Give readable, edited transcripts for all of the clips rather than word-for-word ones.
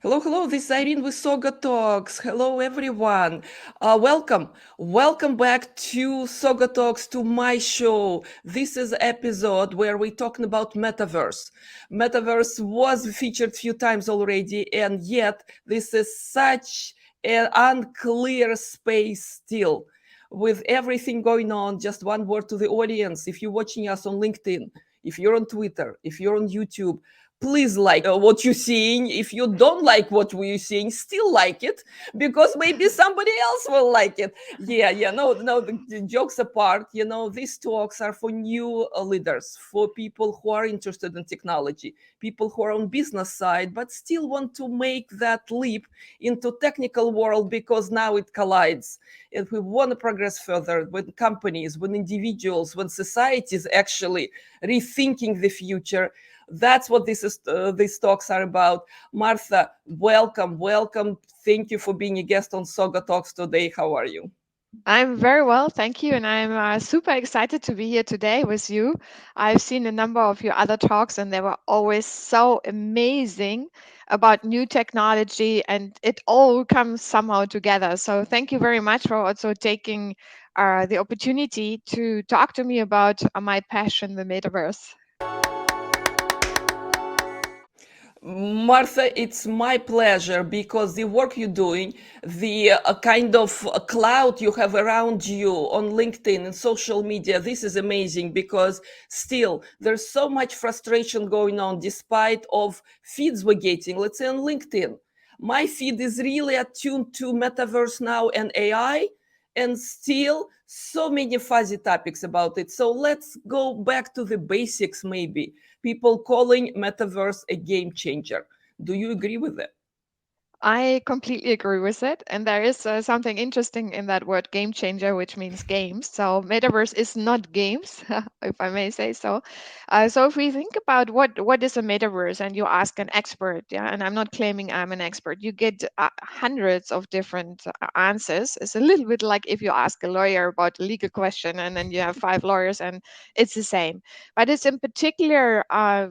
Hello, hello. This is Irene with SaugaTalks. Hello, everyone. Welcome back to SaugaTalks, to my show. This is episode where we're talking about Metaverse. Metaverse was featured a few times already, and yet this is such an unclear space still. With everything going on, just one word to the audience. If you're watching us on LinkedIn, if you're on Twitter, if you're on YouTube, please like what you're seeing. If you don't like what we're seeing, still like it, because maybe somebody else will like it. No, the jokes apart, these talks are for new leaders, for people who are interested in technology, people who are on business side but still want to make that leap into technical world, because now it collides. If we want to progress further, when companies, when individuals, when societies actually rethinking the future, that's what these talks are about. Martha, welcome. Thank you for being a guest on SaugaTalks today. How are you? I'm very well, thank you. And I'm super excited to be here today with you. I've seen a number of your other talks, and they were always so amazing about new technology, and it all comes somehow together. So, thank you very much for also taking the opportunity to talk to me about my passion, the metaverse. Martha, it's my pleasure, because the work you're doing, the kind of cloud you have around you on LinkedIn and social media, this is amazing, because still there's so much frustration going on despite of feeds we're getting. Let's say on LinkedIn, my feed is really attuned to Metaverse now and AI, and still so many fuzzy topics about it. So let's go back to the basics, maybe. People calling Metaverse a game changer. Do you agree with that? I completely agree with it. And there is something interesting in that word game changer, which means games. So, metaverse is not games, if I may say so. So, if we think about what is a metaverse and you ask an expert, yeah, and I'm not claiming I'm an expert, you get hundreds of different answers. It's a little bit like if you ask a lawyer about a legal question and then you have five lawyers and it's the same. But it's in particular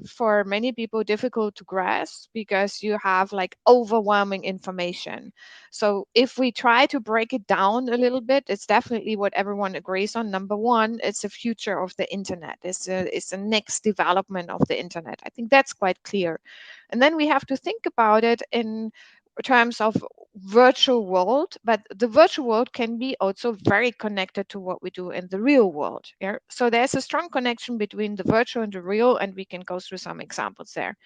for many people difficult to grasp because you have like overwhelming information. So if we try to break it down a little bit, it's definitely what everyone agrees on. Number one, it's the future of the internet. It's the next development of the internet. I think that's quite clear. And then we have to think about it in terms of virtual world, but the virtual world can be also very connected to what we do in the real world. Yeah? So there's a strong connection between the virtual and the real, and we can go through some examples there.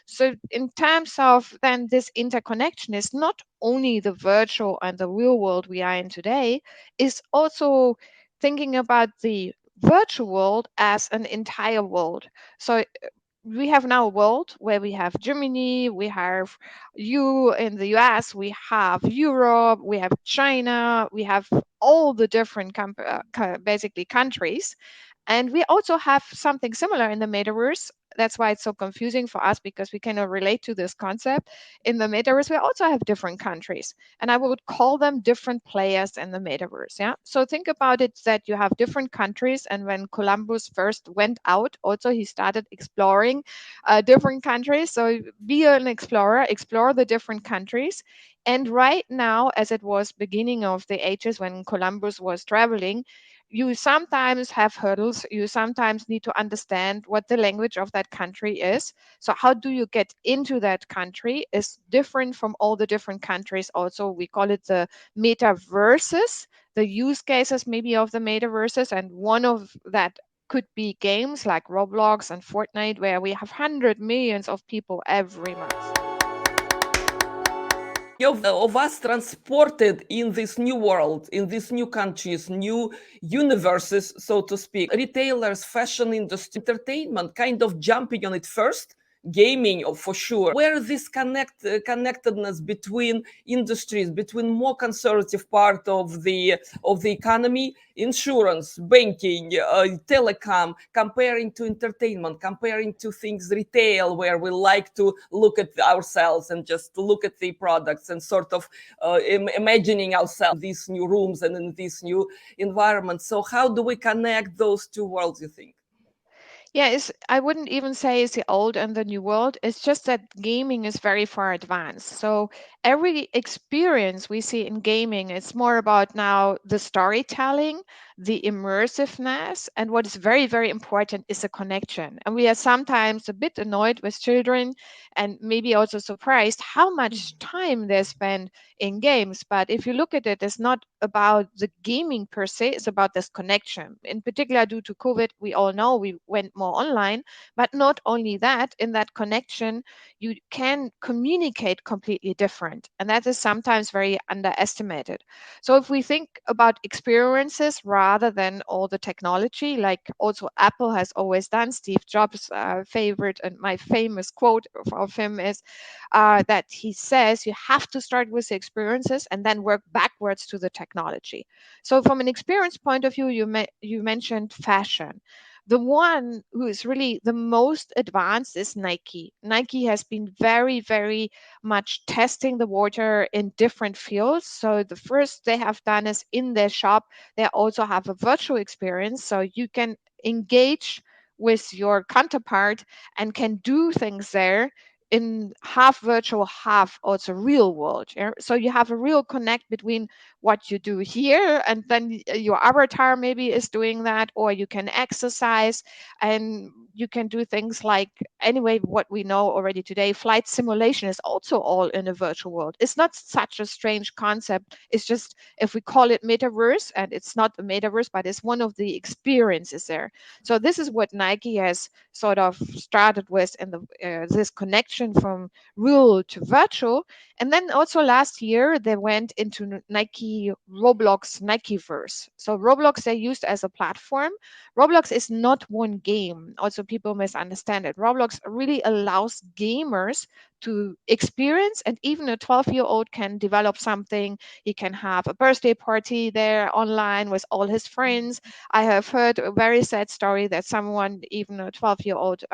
So in terms of then this interconnection is not only the virtual and the real world we are in today, is also thinking about the virtual world as an entire world. So we have now a world where we have Germany, we have you in the US, we have Europe, we have China, we have all the different basically countries. And we also have something similar in the metaverse. That's why it's so confusing for us because we cannot relate to this concept. In the metaverse, we also have different countries, and I would call them different players in the metaverse. Yeah. So think about it that you have different countries, and when Columbus first went out, also he started exploring different countries. So be an explorer, explore the different countries. And right now, as it was beginning of the ages when Columbus was traveling, you sometimes have hurdles. You sometimes need to understand what the language of that country is. So, how do you get into that country is different from all the different countries. Also, we call it the metaverses, the use cases maybe of the metaverses. And one of that could be games like Roblox and Fortnite, where we have 100 millions of people every month. Of us transported in this new world, in these new countries, new universes, so to speak. Retailers, fashion industry, entertainment, kind of jumping on it first. Gaming, for sure. Where this connectedness between industries, between more conservative part of the economy, insurance, banking, telecom, comparing to entertainment, comparing to things retail, where we like to look at ourselves and just look at the products and sort of imagining ourselves in these new rooms and in this new environment. So how do we connect those two worlds, you think? Yeah, I wouldn't even say it's the old and the new world. It's just that gaming is very far advanced. So every experience we see in gaming, it's more about now the storytelling, the immersiveness, and what is very, very important is the connection. And we are sometimes a bit annoyed with children and maybe also surprised how much time they spend in games. But if you look at it, it's not about the gaming per se, it's about this connection. In particular, due to COVID, we all know we went more online, but not only that, in that connection, you can communicate completely different. And that is sometimes very underestimated. So if we think about experiences rather than all the technology, like also Apple has always done, Steve Jobs' favorite and my famous quote of him is that he says you have to start with the experiences and then work backwards to the technology. So from an experience point of view, you mentioned fashion. The one who is really the most advanced is Nike. Nike has been very, very much testing the water in different fields. So the first they have done is in their shop, they also have a virtual experience. So you can engage with your counterpart and can do things there in half virtual, half also real world. Yeah? So you have a real connect between what you do here and then your avatar maybe is doing that, or you can exercise and you can do things like anyway what we know already today, flight simulation is also all in a virtual world. It's not such a strange concept. It's just if we call it metaverse, and it's not a metaverse but it's one of the experiences there. So this is what Nike has sort of started with in the this connection from real to virtual. And then also last year they went into Nike Roblox Nikeverse. So Roblox they used as a platform. Roblox is not one game. Also people misunderstand it. Roblox really allows gamers to experience, and even a 12-year-old can develop something. He can have a birthday party there online with all his friends. I have heard a very sad story that someone, even a 12-year-old,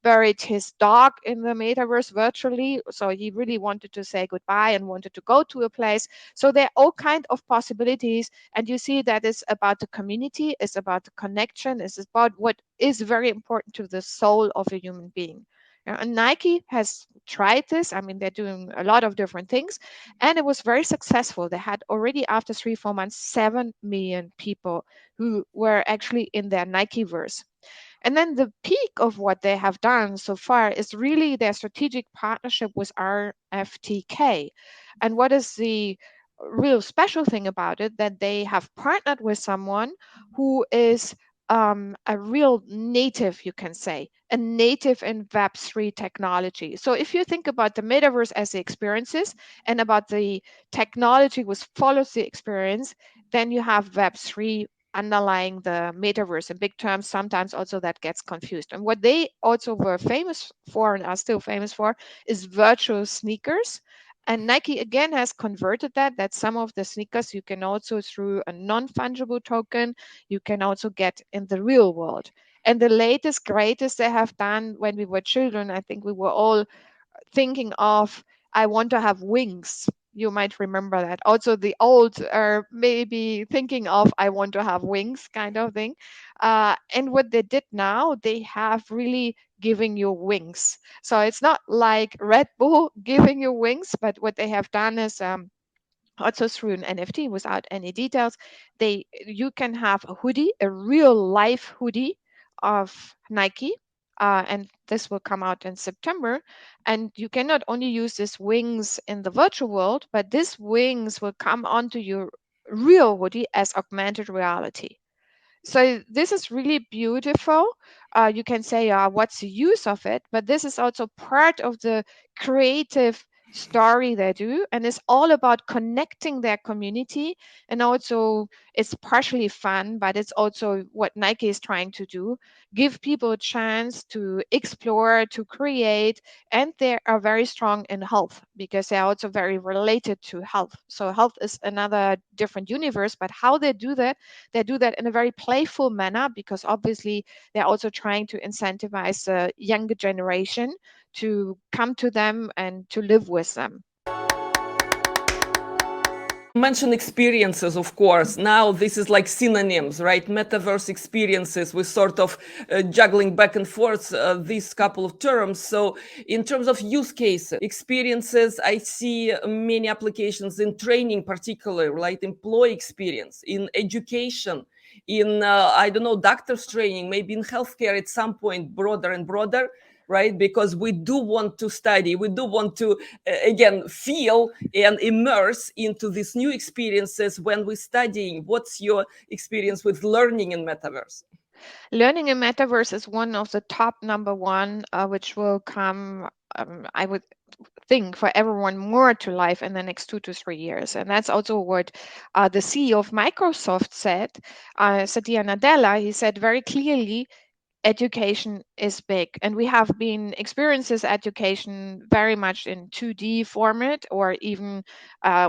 buried his dog in the metaverse virtually. So he really wanted to say goodbye and wanted to go to a place. So there are all kind of possibilities. And you see that it's about the community, it's about the connection, it's about what is very important to the soul of a human being. Yeah, and Nike has tried this. I mean, they're doing a lot of different things, and it was very successful. They had already, after 3, 4 months, 7 million people who were actually in their Nikeverse. And then the peak of what they have done so far is really their strategic partnership with RFTK. And what is the real special thing about it? That they have partnered with someone who is a real native, you can say, a native in Web3 technology. So if you think about the metaverse as the experiences and about the technology which follows the experience, then you have Web3 underlying the metaverse in big terms. Sometimes also that gets confused. And what they also were famous for and are still famous for is virtual sneakers. And Nike again has converted that some of the sneakers you can also, through a non-fungible token, you can also get in the real world. And the latest greatest they have done, when we were children, I think we were all thinking of, I want to have wings. You might remember that. Also, the old are maybe thinking of, I want to have wings kind of thing. And what they did now, they have really giving you wings. So it's not like Red Bull giving you wings, but what they have done is also through an NFT without any details. You can have a hoodie, a real life hoodie of Nike. And this will come out in September. And you can not only use these wings in the virtual world, but these wings will come onto your real hoodie as augmented reality. So this is really beautiful. You can say, what's the use of it? But this is also part of the creative story they do. And it's all about connecting their community. And also, it's partially fun, but it's also what Nike is trying to do, give people a chance to explore, to create. And they are very strong in health because they're also very related to health. So, health is another different universe. But how they do that in a very playful manner because obviously they're also trying to incentivize the younger generation to come to them and to live with them. Mention experiences, of course. Now this is like synonyms, right? Metaverse experiences. We're sort of juggling back and forth these couple of terms. So in terms of use cases, experiences, I see many applications in training, particularly, right? Employee experience, in education, in I don't know, doctor's training, maybe in healthcare at some point, broader and broader, right? Because we do want to study, we do want to again feel and immerse into these new experiences when we're studying. What's your experience with learning in metaverse? Learning in metaverse is one of the top number one, which will come, I would think, for everyone more to life in the next 2 to 3 years. And that's also what the CEO of Microsoft said, Satya Nadella. He said very clearly, education is big, and we have been experiences education very much in 2D format, or even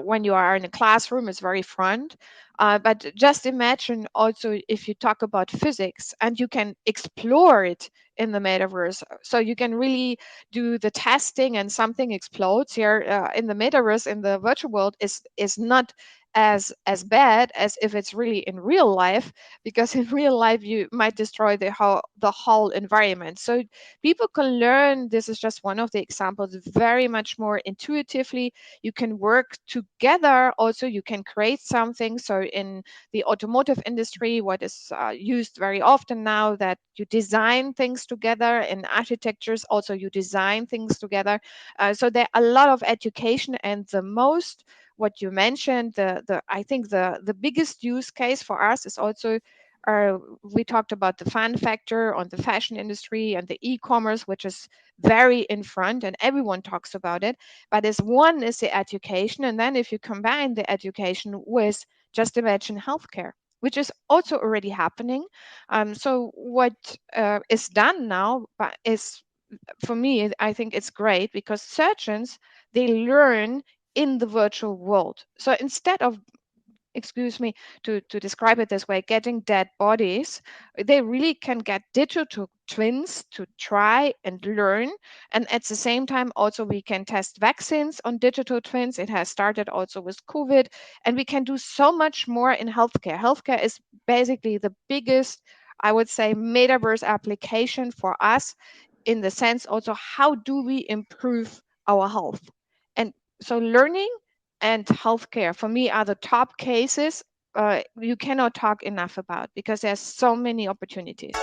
when you are in a classroom is very front, but just imagine also if you talk about physics and you can explore it in the metaverse, so you can really do the testing and something explodes here in the metaverse, in the virtual world, is not as bad as if it's really in real life, because in real life you might destroy the whole environment. So people can learn, this is just one of the examples, very much more intuitively. You can work together, also you can create something. So in the automotive industry, what is used very often now, that you design things together. In architectures also, you design things together. So there are a lot of education, and the most, what you mentioned, the I think the biggest use case for us is also, we talked about the fun factor on the fashion industry and the e-commerce, which is very in front and everyone talks about it. But as one is the education, and then if you combine the education with, just imagine, healthcare, which is also already happening. So what is done now, but is, for me, I think it's great, because surgeons, they learn in the virtual world. So instead of, excuse me to describe it this way, getting dead bodies, they really can get digital twins to try and learn. And at the same time also, we can test vaccines on digital twins. It has started also with COVID, and we can do so much more in healthcare. Healthcare is basically the biggest, I would say, metaverse application for us, in the sense also, how do we improve our health? And so learning and healthcare, for me, are the top cases you cannot talk enough about, because there's so many opportunities.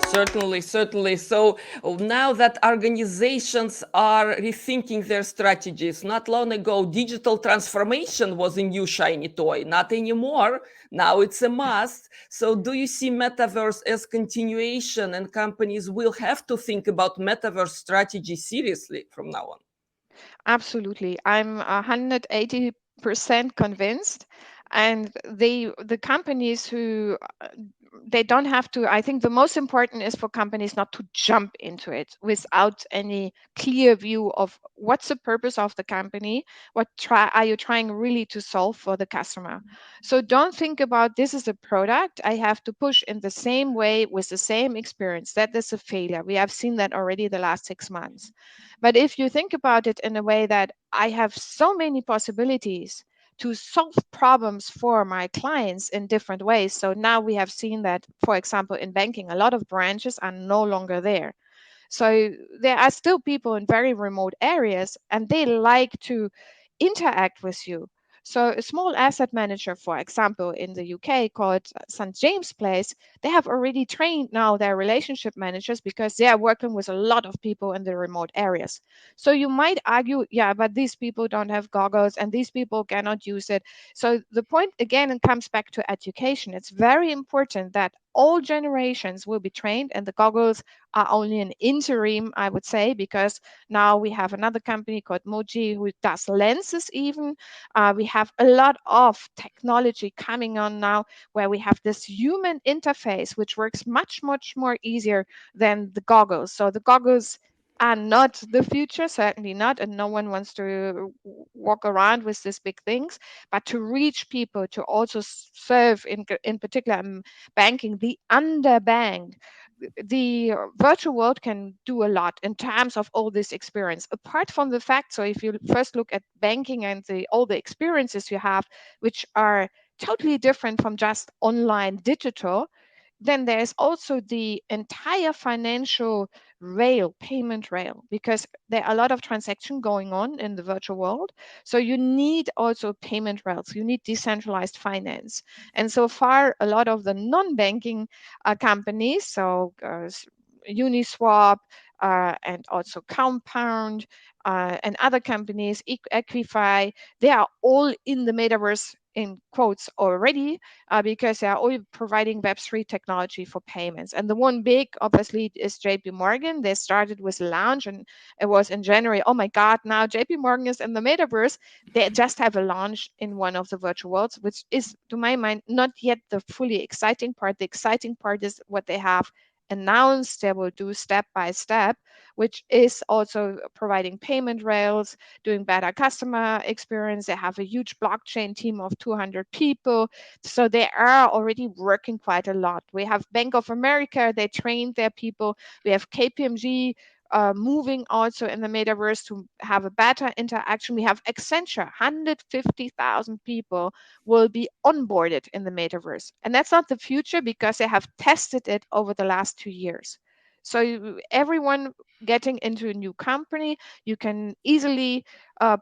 Certainly, certainly. So now that organizations are rethinking their strategies, not long ago, digital transformation was a new shiny toy. Not anymore. Now it's a must. So do you see metaverse as continuation, and companies will have to think about metaverse strategy seriously from now on? Absolutely. I'm 180% convinced. And the companies who, they don't have to, I think the most important is for companies not to jump into it without any clear view of what's the purpose of the company, what are you trying really to solve for the customer. So don't think about, this is a product I have to push in the same way with the same experience. That is a failure. We have seen that already the last 6 months. But if you think about it in a way that I have so many possibilities to solve problems for my clients in different ways. So now we have seen that, for example, in banking, a lot of branches are no longer there. So there are still people in very remote areas, and they like to interact with you. So a small asset manager, for example, in the UK, called St. James Place, they have already trained now their relationship managers, because they are working with a lot of people in the remote areas. So you might argue, yeah, but these people don't have goggles and these people cannot use it. So the point again, it comes back to education. It's very important that all generations will be trained, and the goggles are only an interim, I would say, because now we have another company called Moji who does lenses even. We have a lot of technology coming on now, where we have this human interface, which works much, much more easier than the goggles. So the goggles are not the future, certainly not, and no one wants to walk around with these big things. But to reach people, to also serve in particular banking, the underbanked, the virtual world can do a lot in terms of all this experience. Apart from the fact, so if you first look at banking and all the experiences you have, which are totally different from just online digital, then there's also the entire financial rail, payment rail, because there are a lot of transaction going on in the virtual world. So you need also payment rails, you need decentralized finance. And so far, a lot of the non-banking companies, so Uniswap, and also Compound, and other companies, Equify, they are all in the metaverse in quotes already, because they are all providing Web3 technology for payments. And the one big, obviously, is JP Morgan. They started with launch, and it was in January. Oh my God, now JP Morgan is in the metaverse. They just have a launch in one of the virtual worlds, which is, to my mind, not yet the fully exciting part. The exciting part is what they have announced they will do step by step, which is also providing payment rails, doing better customer experience. They have a huge blockchain team of 200 people. So they are already working quite a lot. We have Bank of America, they trained their people. We have KPMG moving also in the metaverse to have a better interaction. We have Accenture, 150,000 people will be onboarded in the metaverse. And that's not the future because they have tested it over the last 2 years. So everyone getting into a new company, you can easily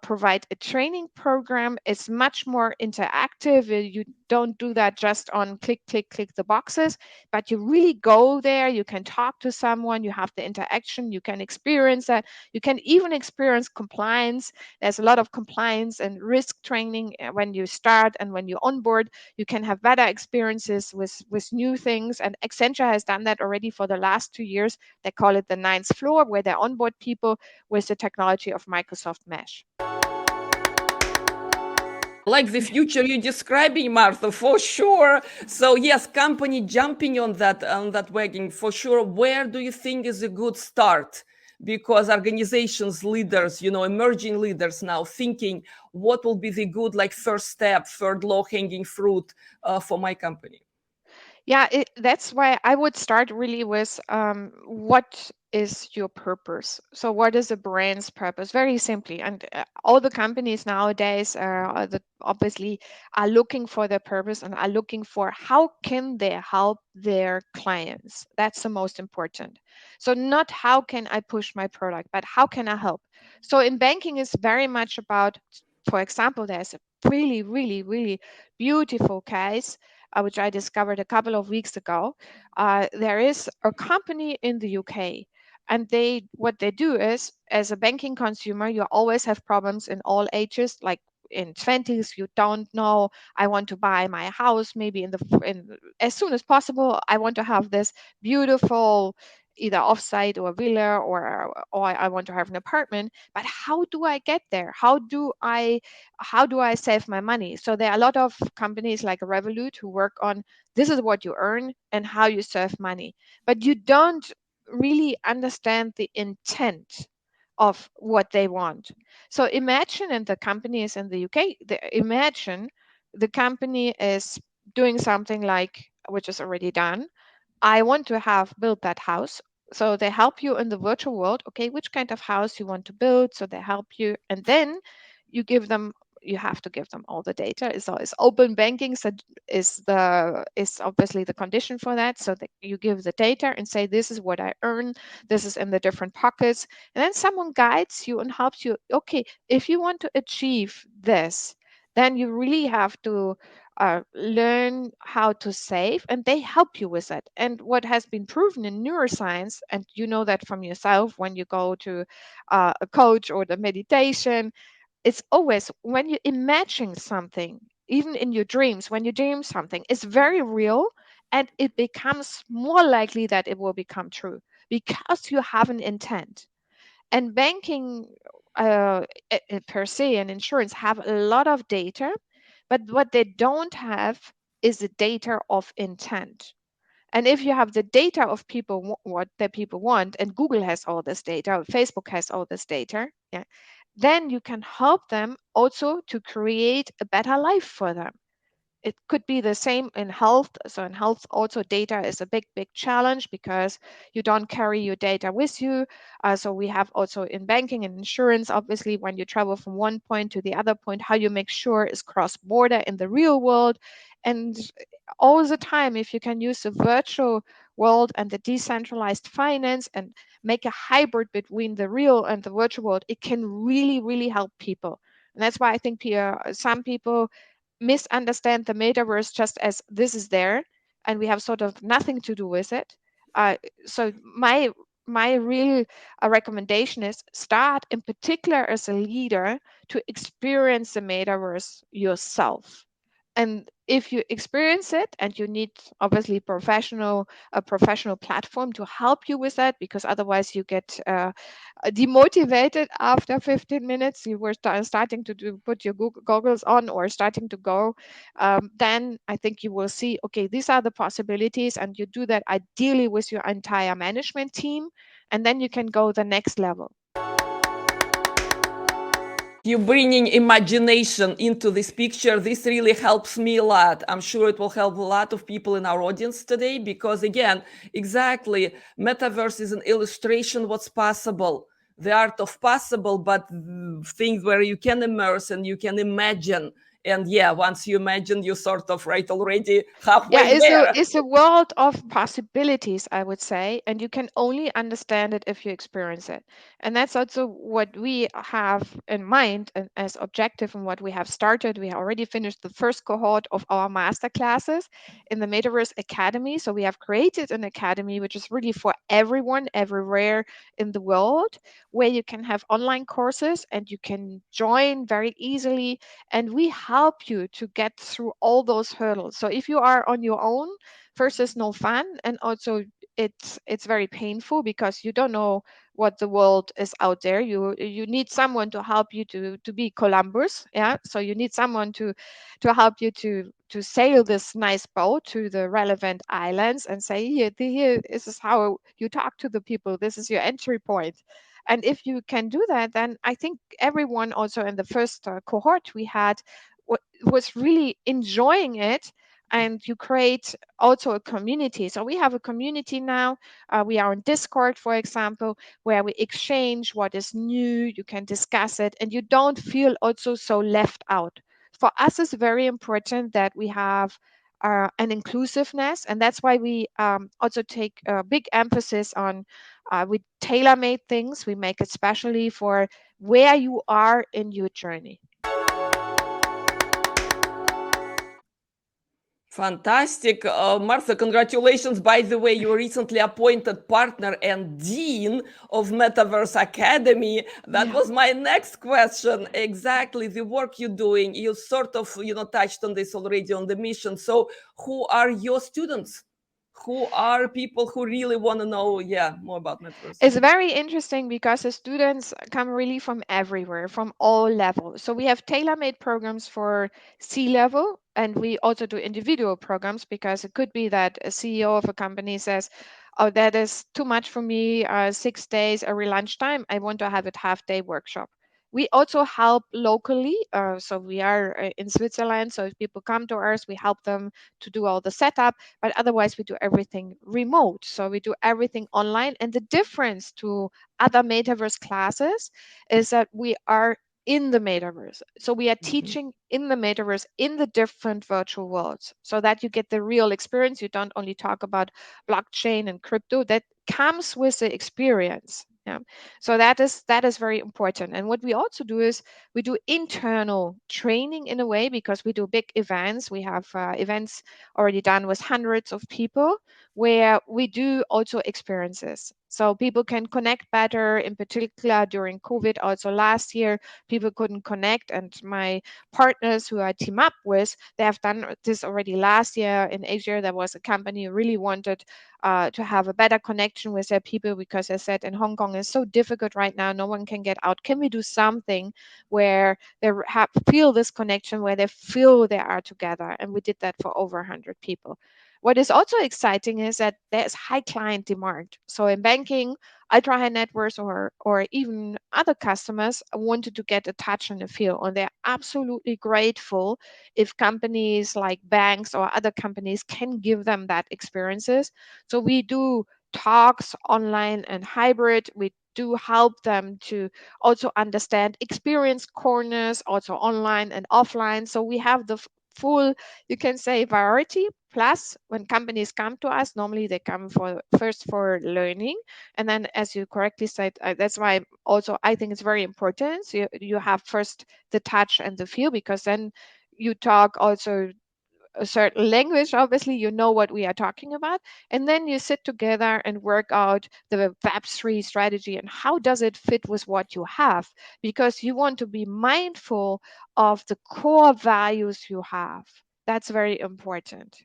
provide a training program. It's much more interactive. You don't do that just on click, click, click the boxes, but you really go there. You can talk to someone, you have the interaction, you can experience that. You can even experience compliance. There's a lot of compliance and risk training when you start and when you onboard. You can have better experiences with new things. And Accenture has done that already for the last 2 years. They call it the ninth floor, where they onboard people with the technology of Microsoft Mesh. Like the future you're describing, Martha, for sure. So yes, company jumping on that wagon for sure. Where do you think is a good start? Because organizations, leaders, emerging leaders now thinking what will be the good like first step, third low hanging fruit for my company. Yeah, that's why I would start really with what is your purpose? So, what is a brand's purpose? Very simply, and all the companies nowadays obviously are looking for their purpose and are looking for how can they help their clients. That's the most important. So, not how can I push my product, but how can I help? So, in banking, is very much about, for example, there's a really, really, really beautiful case which I discovered a couple of weeks ago. There is a company in the UK, and what they do is, as a banking consumer, you always have problems in all ages, like in 20s you don't know, I want to buy my house maybe as soon as possible. I want to have this beautiful either offsite or villa, or I want to have an apartment, but how do I get there? How do I save my money? So there are a lot of companies like Revolut who work on this is what you earn and how you save money, but you don't really understand the intent of what they want. So imagine, and the company is in the UK, imagine the company is doing something like, which is already done. I want to have built that house. So they help you in the virtual world. Okay, which kind of house you want to build? So they help you, and then you give them. You have to give them all the data. It's open banking. So is obviously the condition for that. So that you give the data and say, this is what I earn. This is in the different pockets, and then someone guides you and helps you. Okay, if you want to achieve this, then you really have to learn how to save, and they help you with it. And what has been proven in neuroscience, and you know that from yourself when you go to a coach or the meditation, it's always when you imagine something, even in your dreams, when you dream something, it's very real, and it becomes more likely that it will become true because you have an intent. And banking per se and insurance have a lot of data, but what they don't have is the data of intent. And if you have the data of people, what the people want, and Google has all this data, or Facebook has all this data, yeah, then you can help them also to create a better life for them. it could be the same in health. So in health also data is a big challenge because you don't carry your data with you. So we have also in banking and insurance, obviously, when you travel from one point to the other point, how you make sure is cross border in the real world. And all the time, if you can use the virtual world and the decentralized finance and make a hybrid between the real and the virtual world, it can really help people. And that's why I think some people misunderstand the metaverse just as this is there and we have sort of nothing to do with it. So my real recommendation is start in particular as a leader to experience the metaverse yourself. And if you experience it and you need obviously a professional platform to help you with that, because otherwise you get demotivated after 15 minutes, you were starting to put your goggles on or starting to go, then I think you will see, okay, these are the possibilities, and you do that ideally with your entire management team, and then you can go the next level. You bringing imagination into this picture. This really helps me a lot. I'm sure it will help a lot of people in our audience today, because again, exactly, metaverse is an illustration what's possible, the art of possible, but things where you can immerse and you can imagine. And yeah, once you imagine, you sort of right already Yeah, halfway there. it's a world of possibilities, I would say, and you can only understand it if you experience it. And that's also what we have in mind and as objective and what we have started. We already finished the first cohort of our master classes in the Metaverse Academy. So we have created an academy which is really for everyone, everywhere in the world, where you can have online courses and you can join very easily, and we help you to get through all those hurdles. So if you are on your own, first it's no fun, and also it's very painful because you don't know what the world is out there. You need someone to help you to be Columbus, yeah. So you need someone to help you to sail this nice boat to the relevant islands and say, here, this is how you talk to the people. This is your entry point. And if you can do that, then I think everyone also in the first cohort we had was really enjoying it. And you create also a community. So we have a community now. We are on Discord, for example, where we exchange what is new. You can discuss it, and you don't feel also so left out. For us, it's very important that we have an inclusiveness, and that's why we also take a big emphasis on we tailor-made things. We make it specially for where you are in your journey. Fantastic. Martha, congratulations. By the way, you were recently appointed partner and dean of Metaverse Academy. That Yeah. was my next question. Exactly the work you're doing. You sort of, touched on this already on the mission. So who are your students? Who are people who really want to know, more about Metaverse? It's very interesting because the students come really from everywhere, from all levels. So we have tailor-made programs for C-level, and we also do individual programs because it could be that a CEO of a company says, "Oh, that is too much for me. 6 days every lunchtime. I want to have it half-day workshop." We also help locally. So we are in Switzerland. So if people come to us, we help them to do all the setup, but otherwise we do everything remote. So we do everything online. And the difference to other metaverse classes is that we are in the metaverse. So we are Mhm. teaching in the metaverse in the different virtual worlds so that you get the real experience. You don't only talk about blockchain and crypto, that comes with the experience. Yeah. So that is very important. And what we also do is we do internal training in a way because we do big events. We have events already done with hundreds of people where we do also experiences. So people can connect better, in particular during COVID. Also last year, people couldn't connect, and my partners who I team up with, they have done this already last year in Asia. There was a company who really wanted to have a better connection with their people because they said in Hong Kong it's so difficult right now. No one can get out. Can we do something where they feel this connection, where they feel they are together? And we did that for over 100 people. What is also exciting is that there's high client demand. So in banking, ultra high net worth or even other customers wanted to get a touch and a feel, and they're absolutely grateful if companies like banks or other companies can give them that experiences. So we do talks online and hybrid. We do help them to also understand experience corners, also online and offline. So we have the full, you can say, variety. Plus, when companies come to us, normally they come for first for learning, and then, as you correctly said, that's why also I think it's very important. So you have first the touch and the feel, because then you talk also a certain language, obviously you know what we are talking about, and then you sit together and work out the web3 strategy and how does it fit with what you have, because you want to be mindful of the core values you have. That's very important.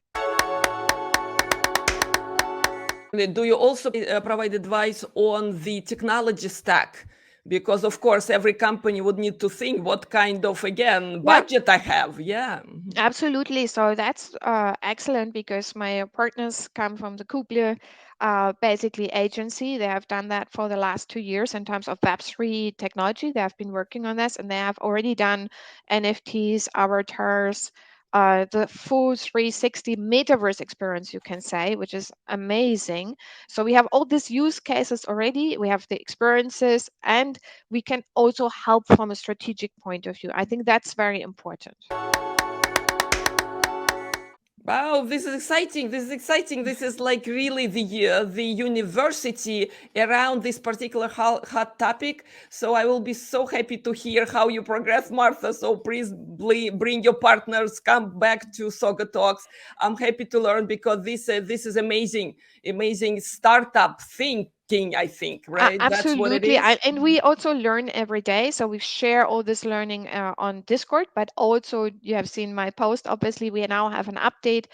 Do you also provide advice on the technology stack? Because of course, every company would need to think what kind of, again, Yeah. budget I have. Yeah. Absolutely. So that's excellent, because my partners come from the Kugler, basically agency. They have done that for the last 2 years in terms of Web3 technology. They have been working on this, and they have already done NFTs, avatars, the full 360 metaverse experience, you can say, which is amazing. So we have all these use cases already. We have the experiences, and we can also help from a strategic point of view. I think that's very important. Wow, this is exciting. This is exciting. This is like really the university around this particular hot topic. So I will be so happy to hear how you progress, Martha. So please bring your partners, come back to Soga Talks. I'm happy to learn, because this is amazing, amazing startup thinking, I think, right? That's what it Absolutely. is. And we also learn every day. So we share all this learning on Discord, but also you have seen my post. Obviously, we now have an update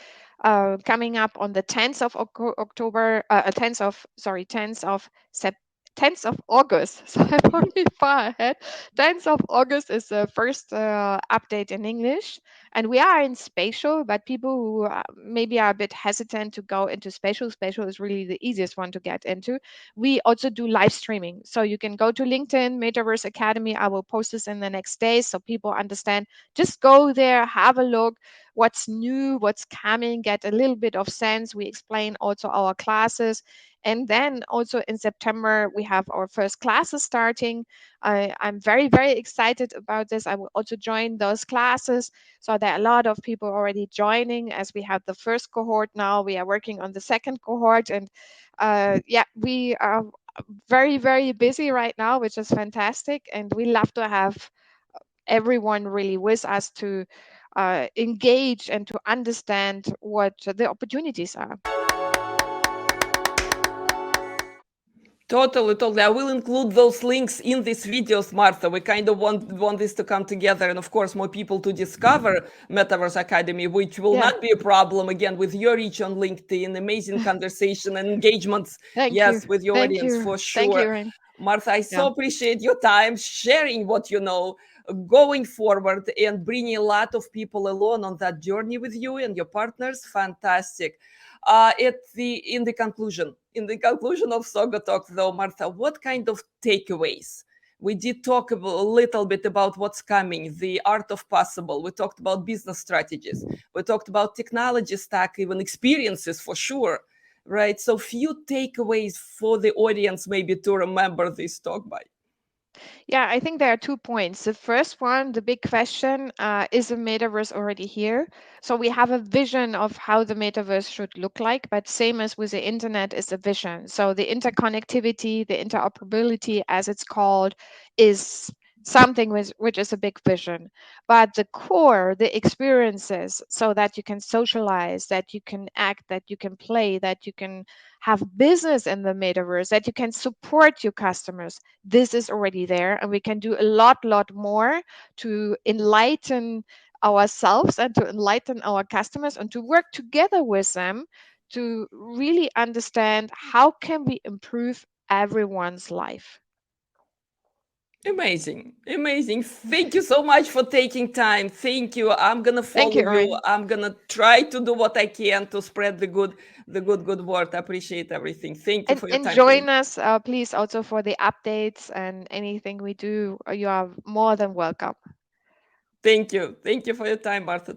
coming up on the 10th of October, 10th of, sorry, 10th of September. 10th of August. So I'm already far ahead. 10th of August is the first update in English. And we are in spatial, but people who maybe are a bit hesitant to go into spatial, spatial is really the easiest one to get into. We also do live streaming. So you can go to LinkedIn, Metaverse Academy. I will post this in the next days so people understand. Just go there, have a look, what's new, what's coming, get a little bit of sense. We explain also our classes. And then also in September, we have our first classes starting. I'm very, very excited about this. I will also join those classes. So there are a lot of people already joining, as we have the first cohort now. We are working on the second cohort. And yeah, we are very, very busy right now, which is fantastic. And we love to have everyone really with us to engage and to understand what the opportunities are. Totally, totally. I will include those links in these videos, Martha. We kind of want this to come together, and of course, more people to discover Metaverse Academy, which will Yeah. not be a problem. Again, with your reach on LinkedIn, amazing conversation and engagements. Thank you. Yes, with your Thank audience you. for Thank sure. you, Rain. Martha, I Yeah. so appreciate your time sharing what you know, going forward and bringing a lot of people along on that journey with you and your partners. Fantastic. In the conclusion of Soga Talks, though, Martha, what kind of takeaways? We did talk a little bit about what's coming, the art of possible. We talked about business strategies. We talked about technology stack, even experiences for sure, right? So few takeaways for the audience maybe to remember this talk by. Yeah, I think there are 2 points. The first one, the big question, is the metaverse already here? So we have a vision of how the metaverse should look like, but same as with the internet is a vision. So the interconnectivity, the interoperability, as it's called, is something which is a big vision. But the core, the experiences, so that you can socialize, that you can act, that you can play, that you can have business in the metaverse, that you can support your customers, this is already there, and we can do a lot more to enlighten ourselves and to enlighten our customers and to work together with them to really understand how can we improve everyone's life. Amazing, amazing. Thank you so much for taking time. Thank you. I'm gonna Thank follow you, you. Oren. I'm gonna try to do what I can to spread the good word. I appreciate everything. Thank you for your And time today. join us, please, also for the updates and anything we do. You are more than welcome. Thank you. Thank you for your time, Martha.